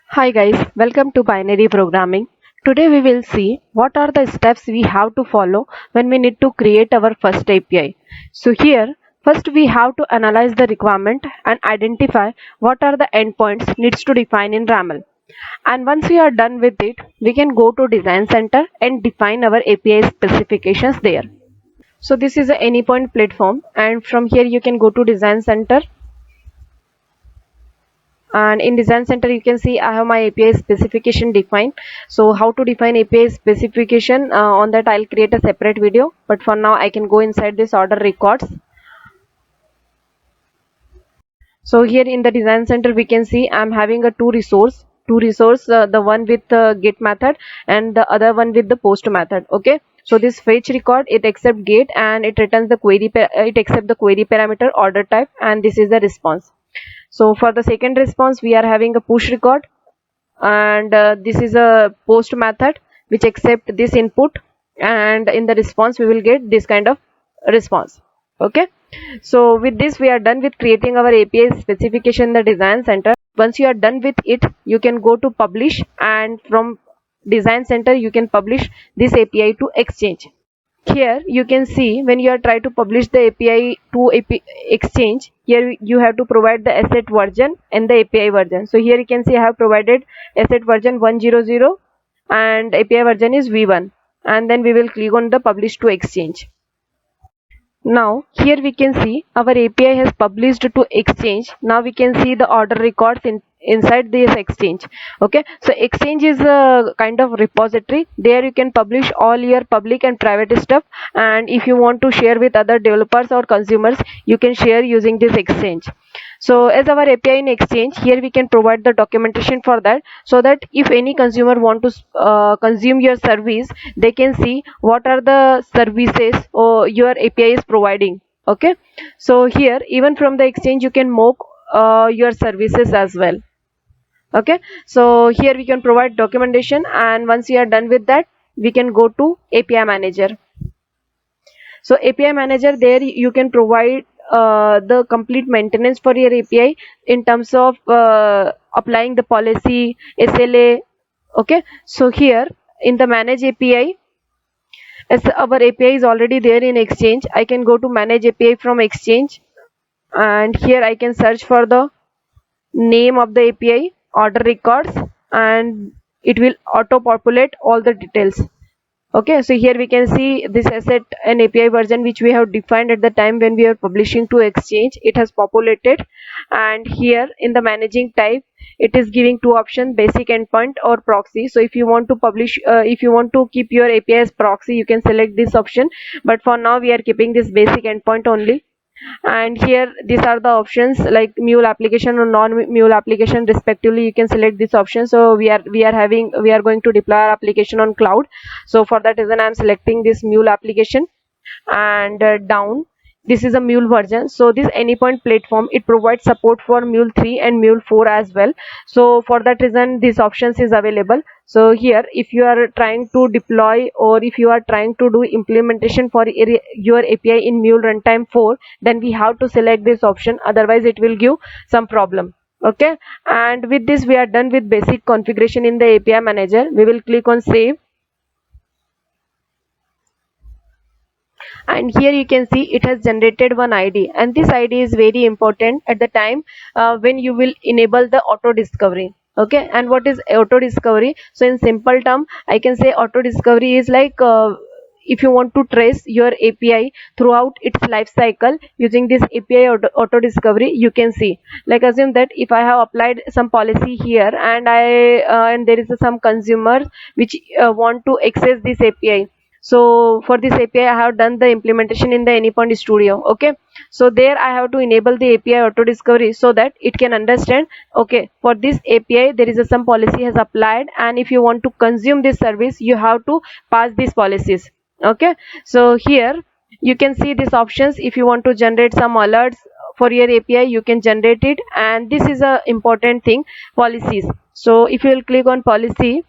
Hi guys, welcome to Binary Programming. Today we will see what are the steps we have to follow when we need to create our first API. So here, first we have to analyze the requirement and identify what are the endpoints needs to define in RAML. And once we are done with it, we can go to Design Center and define our API specifications there. So this is a AnyPoint platform, and from here you can go to Design Center, and in Design Center you can see I have my API specification defined. So how to define API specification, on that I'll create a separate video, but for now I can go inside this order records. So here in the Design Center we can see I'm having a two resource, the one with the get method and the other one with the post method. Okay, so this fetch record, it accepts get and it returns the query, it accepts the query parameter order type, and this is the response. So for the second response we are having a push record, and this is a post method which accept this input, and in the response we will get this kind of response. Okay, so with this we are done with creating our API specification in the Design Center. Once you are done with it, you can go to publish, and from Design Center you can publish this API to Exchange. Here you can see when you are trying to publish the API to Exchange, here you have to provide the asset version and the API version. So here you can see I have provided asset version 100 and API version is v1, and then we will click on the publish to Exchange. Now here we can see our API has published to Exchange. Now we can see the order records inside this Exchange. Okay, so Exchange is a kind of repository. There you can publish all your public and private stuff, and if you want to share with other developers or consumers, you can share using this Exchange. So as our API in Exchange, here we can provide the documentation for that, so that if any consumer want to consume your service, they can see what are the services or your API is providing. Okay, so here even from the Exchange you can mock your services as well. Okay, so here we can provide documentation, and once we are done with that, we can go to API Manager. So API Manager, there you can provide the complete maintenance for your API in terms of applying the policy, SLA. Okay, so here in the Manage API, as our API is already there in Exchange, I can go to Manage API from Exchange, and here I can search for the name of the API, order records, and it will auto populate all the details. Okay, so here we can see this asset and API version which we have defined at the time when we are publishing to Exchange. It has populated, and here in the managing type it is giving two options, basic endpoint or proxy. So if you want to publish, if you want to keep your API as proxy, you can select this option, but for now we are keeping this basic endpoint only. And here these are the options like mule application or non-mule application respectively. You can select this option. So we are going to deploy our application on cloud, so for that reason I am selecting this mule application. And down, this is a mule version. So this AnyPoint platform, it provides support for mule 3 and mule 4 as well. So for that reason these options is available. So here if you are trying to deploy or if you are trying to do implementation for your API in mule runtime 4, then we have to select this option, otherwise it will give some problem. Okay, and with this we are done with basic configuration in the API Manager. We will click on save, and here you can see it has generated one ID, and this ID is very important at the time when you will enable the auto discovery. Okay, and what is auto discovery? So in simple term I can say auto discovery is like if you want to trace your API throughout its life cycle using this API auto discovery, you can see, like assume that if I have applied some policy here and and there is some consumer which want to access this API. So for this API I have done the implementation in the AnyPoint Studio. Okay, so there I have to enable the API auto discovery so that it can understand, okay, for this API there is some policy has applied, and if you want to consume this service you have to pass these policies. Okay, so here you can see these options. If you want to generate some alerts for your API, you can generate it, and this is a important thing, policies. So if you will click on policy,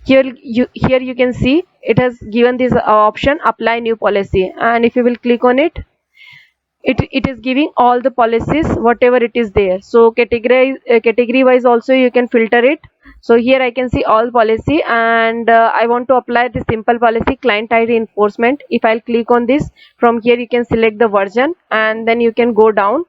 here you can see it has given this option apply new policy, and if you will click on it, it is giving all the policies whatever it is there. So category wise also you can filter it. So here I can see all policy, and I want to apply the simple policy client ID enforcement. If I'll click on this, from here you can select the version, and then you can go down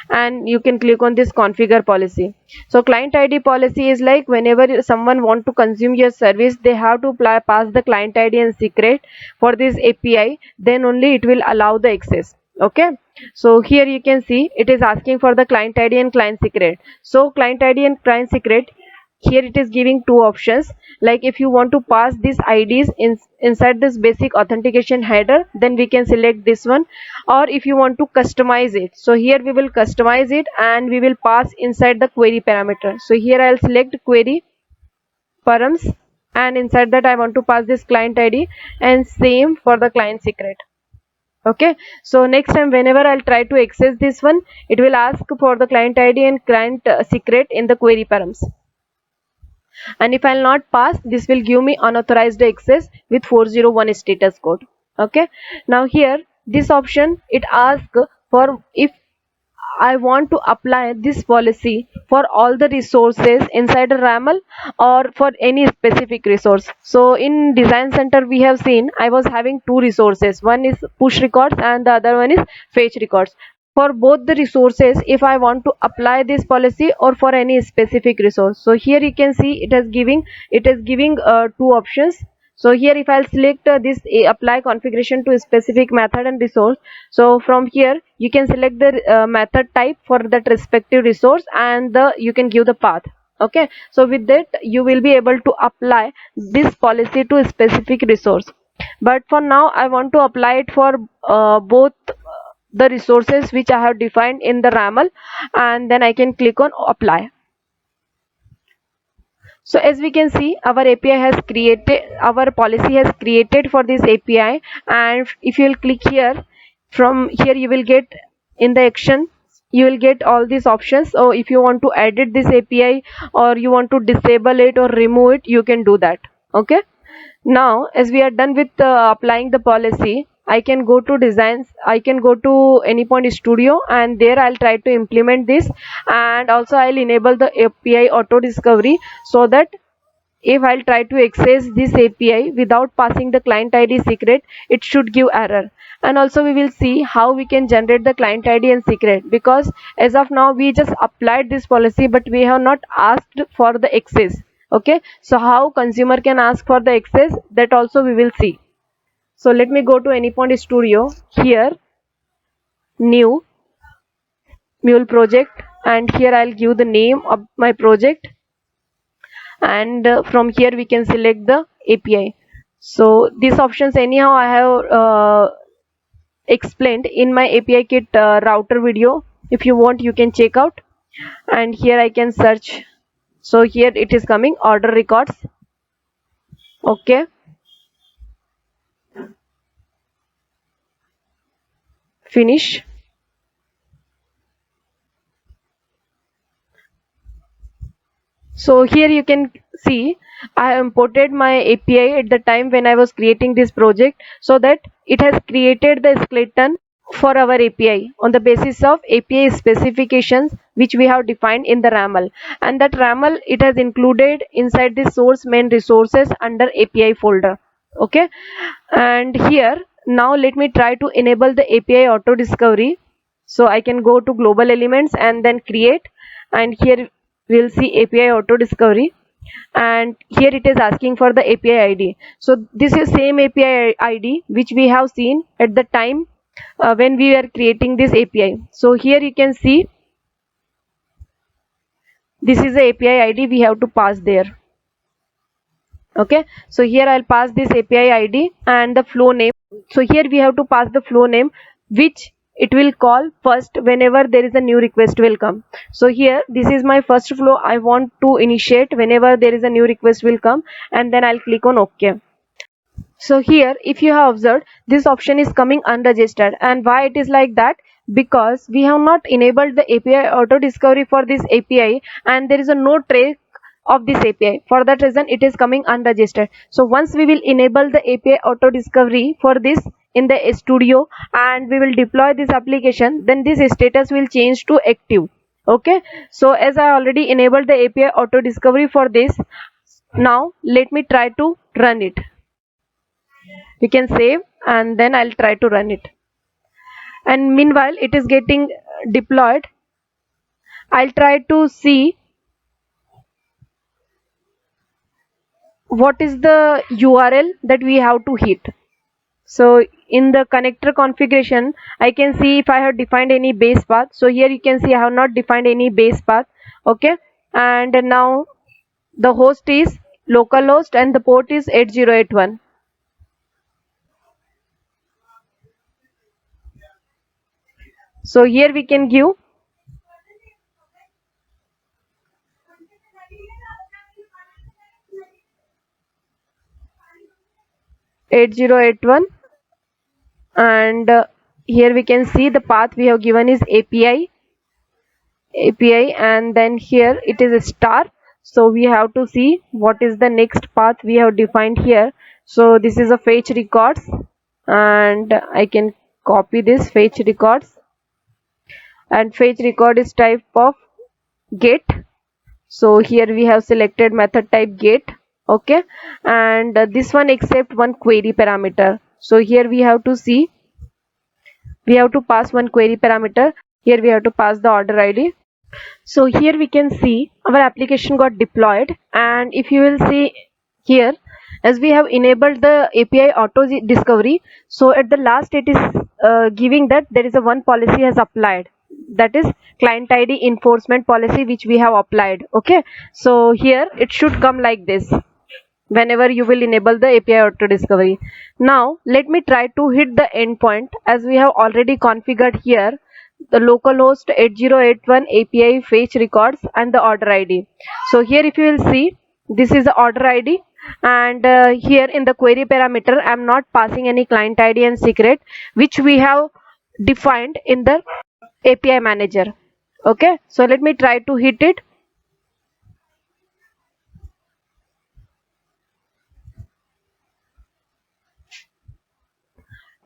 and you can click on this configure policy. So client ID policy is like whenever someone want to consume your service, they have to pass the client ID and secret for this API, then only it will allow the access. Okay, so here you can see it is asking for the client ID and client secret. So client ID and client secret, here it is giving two options. Like if you want to pass these IDs inside this basic authentication header, then we can select this one, or if you want to customize it, so here we will customize it and we will pass inside the query parameter. So here I'll select query params, and inside that I want to pass this client ID, and same for the client secret. Okay, so next time whenever I'll try to access this one, it will ask for the client ID and client secret in the query params, and if I'll not pass, this will give me unauthorized access with 401 status code. Okay, now here this option, it asks for if I want to apply this policy for all the resources inside a RAML or for any specific resource. So in Design Center we have seen I was having two resources, one is push records and the other one is fetch records. For both the resources, if I want to apply this policy or for any specific resource, so here you can see it is giving two options. So here if I'll select this apply configuration to a specific method and resource, so from here you can select the method type for that respective resource, and you can give the path. Okay, so with that you will be able to apply this policy to a specific resource, but for now I want to apply it for both the resources which I have defined in the RAML, and then I can click on apply. So as we can see, our API has created, our policy has created for this API, and if you will click here, from here you will get in the action, you will get all these options. So if you want to edit this API or you want to disable it or remove it, you can do that. Okay, now as we are done with applying the policy, I can go to designs, I can go to Anypoint Studio, and there I'll try to implement this, and also I'll enable the API auto discovery, so that if I'll try to access this API without passing the client ID secret, it should give error. And also we will see how we can generate the client ID and secret, because as of now we just applied this policy but we have not asked for the access. Okay, so how consumer can ask for the access, that also we will see. So let me go to Anypoint Studio, here new mule project, and here I'll give the name of my project, and from here we can select the API. So these options anyhow I have explained in my API kit router video. If you want, you can check out, and here I can search. So here it is coming order records. Okay, finish. So here you can see I imported my API at the time when I was creating this project, so that it has created the skeleton for our API on the basis of API specifications which we have defined in the RAML, and that RAML it has included inside the source main resources under API folder. Okay, and here now let me try to enable the API auto discovery. So I can go to global elements and then create, and here we'll see API auto discovery, and here it is asking for the API ID. So this is same API ID which we have seen at the time when we were creating this API. So here you can see this is the API ID we have to pass there. Okay, so here I'll pass this API ID and the flow name. So here we have to pass the flow name which it will call first whenever there is a new request will come. So here this is my first flow I want to initiate whenever there is a new request will come, and then I'll click on OK. So here if you have observed, this option is coming unregistered, and why it is like that? Because we have not enabled the API auto discovery for this API, and there is a no trace of this API. For that reason it is coming unregistered. So once we will enable the API auto discovery for this in the studio and we will deploy this application, then this status will change to active. Okay, so as I already enabled the API auto discovery for this, now let me try to run it. We can save and then I'll try to run it, and meanwhile it is getting deployed. I'll try to see what is the URL that we have to hit. So in the connector configuration I can see if I have defined any base path. So here you can see I have not defined any base path. Okay, and now the host is localhost and the port is 8081. So here we can give 8081, and here we can see the path we have given is API, and then here it is a star. So we have to see what is the next path we have defined here. So this is a fetch records, and I can copy this fetch records, and fetch record is type of get. So here we have selected method type get. Okay, and this one accept one query parameter. So here we have to see, we have to pass one query parameter. Here we have to pass the order ID. So here we can see our application got deployed, and if you will see here, as we have enabled the API auto discovery, so at the last it is giving that there is a one policy has applied, that is client ID enforcement policy which we have applied. Okay, so here it should come like this whenever you will enable the API auto discovery. Now let me try to hit the endpoint, as we have already configured here the localhost 8081 API fetch records and the order ID. So here if you will see, this is the order ID, and here in the query parameter I am not passing any client ID and secret which we have defined in the API manager. Okay, so let me try to hit it.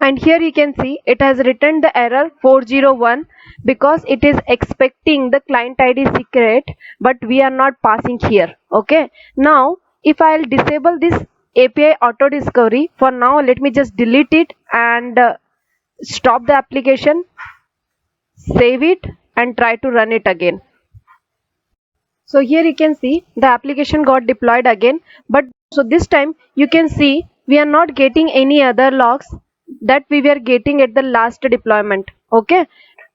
And here you can see it has returned the error 401 because it is expecting the client ID secret, but we are not passing here. Okay, now if I'll disable this API auto discovery, for now let me just delete it and stop the application, save it and try to run it again. So here you can see the application got deployed again, but so this time you can see we are not getting any other logs that we were getting at the last deployment. Okay,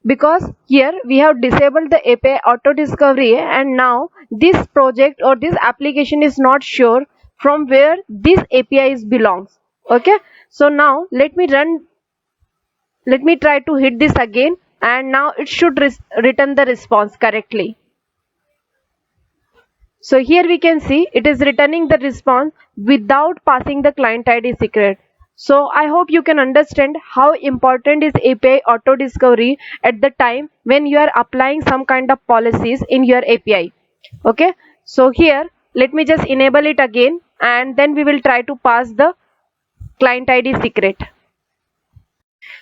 because here we have disabled the API auto discovery, and now this project or this application is not sure from where this API is belongs. Okay, so now let me try to hit this again, and now it should return the response correctly. So here we can see it is returning the response without passing the client ID secret. So I hope you can understand how important is API auto discovery at the time when you are applying some kind of policies in your API. Okay, so here let me just enable it again, and then we will try to pass the client ID secret.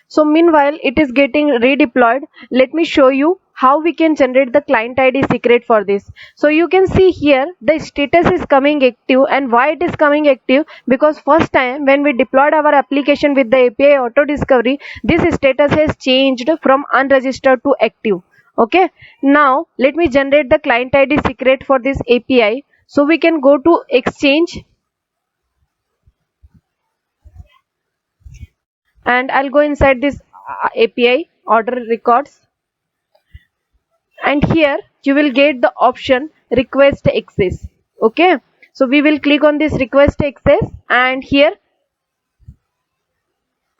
So meanwhile it is getting redeployed. Let me show you how we can generate the client ID secret for this. So you can see here the status is coming active, and why it is coming active, because first time when we deployed our application with the API auto discovery, this status has changed from unregistered to active. Okay, now let me generate the client ID secret for this API. So we can go to Exchange, and I'll go inside this API order records, and here you will get the option request access. Okay, so we will click on this request access, and here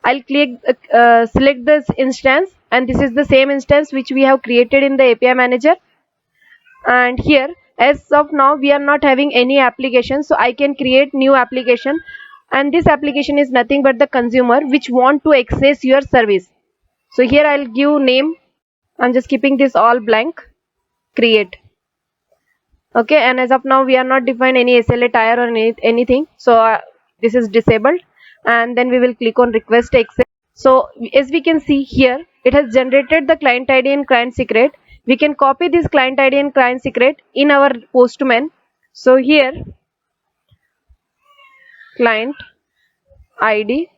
I'll click select this instance, and this is the same instance which we have created in the API manager. And here as of now we are not having any application, so I can create new application, and this application is nothing but the consumer which want to access your service. So here I'll give name, I'm just keeping this all blank, create. Okay, and as of now we are not defined any SLA tire or anything, so this is disabled. And then we will click on request access. So as we can see here, it has generated the client ID and client secret. We can copy this client ID and client secret in our Postman. So here, client ID,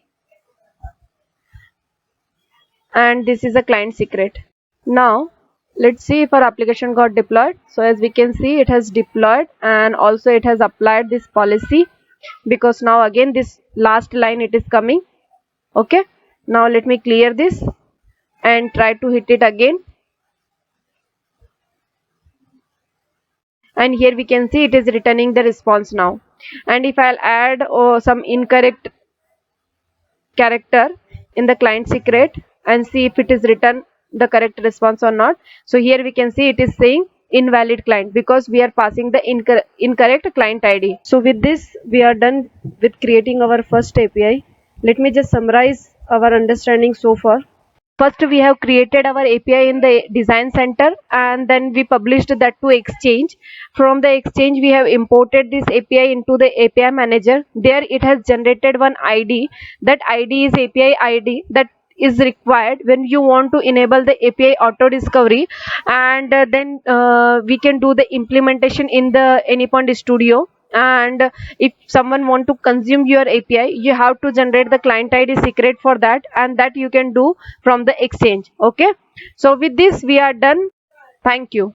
and this is a client secret. Now let's see if our application got deployed. So as we can see, it has deployed, and also it has applied this policy, because now again this last line it is coming. Okay, now let me clear this and try to hit it again. And here we can see it is returning the response now. And if I'll add some incorrect character in the client secret and see if it is written the correct response or not. So here we can see it is saying invalid client, because we are passing the incorrect client ID. So with this we are done with creating our first API. Let me just summarize our understanding so far. First, we have created our API in the design center, and then we published that to Exchange. From the Exchange, we have imported this API into the API manager. There it has generated one ID. That ID is API ID that is required when you want to enable the API auto discovery. And then we can do the implementation in the Anypoint Studio. And if someone want to consume your API, you have to generate the client ID secret for that, and that you can do from the Exchange. Okay, so with this we are done. Thank you.